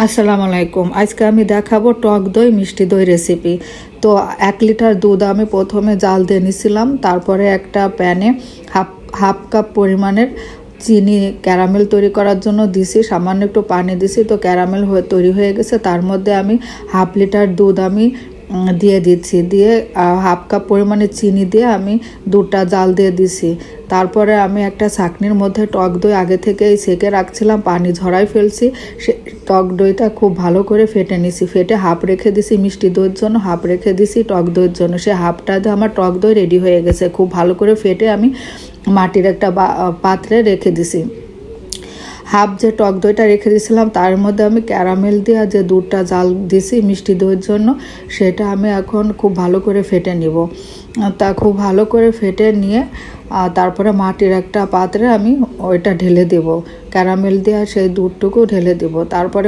আসসালামু আলাইকুম। আজকে আমি দেখাবো টক দই মিষ্টি দই রেসিপি। তো 1 লিটার দুধ আমি প্রথমে জাল দিয়ে নিছিলাম, তারপরে একটা প্যানে হাফ হাফ কাপ পরিমাণের চিনি ক্যারামেল তৈরি করার জন্য দিছি, সামান্য একটু পানি দিছি। তো ক্যারামেল তৈরি হয়ে গেছে। তার মধ্যে আমি হাফ লিটার দুধ আমি দিয়ে দিচ্ছি, দিয়ে হাফ কাপ পরিমাণে চিনি দিয়ে আমি দুধটা জাল দিয়ে দিছি। তারপরে আমি একটা ছাঁকনির মধ্যে টক দই আগে থেকেই সেকে রাখছিলাম, পানি ঝরাই ফেলছি। সে টক দইটা খুব ভালো করে ফেটে নিছি, ফেটে হাফ রেখে দিছি মিষ্টি দইয়ের জন্য, হাফ রেখে দিছি টক দইয়ের জন্য। সে হাফটা দিয়ে আমার টক দই রেডি হয়ে গেছে। খুব ভালো করে ফেটে আমি মাটির একটা পাত্রে রেখে দিছি। হাফ যে টক দইটা রেখে দিয়েছিলাম তার মধ্যে আমি ক্যারামেল দিয়ে যে দুধটা জাল দিছি মিষ্টি দইয়ের জন্য, সেটা আমি এখন খুব ভালো করে ফেটে নিব। তা খুব ভালো করে ফেটে নিয়ে তারপরে মাটির একটা পাত্রে আমি ওইটা ঢেলে দেব, ক্যারামেল দিয়ে সেই দুধটুকু ঢেলে দেব। তারপরে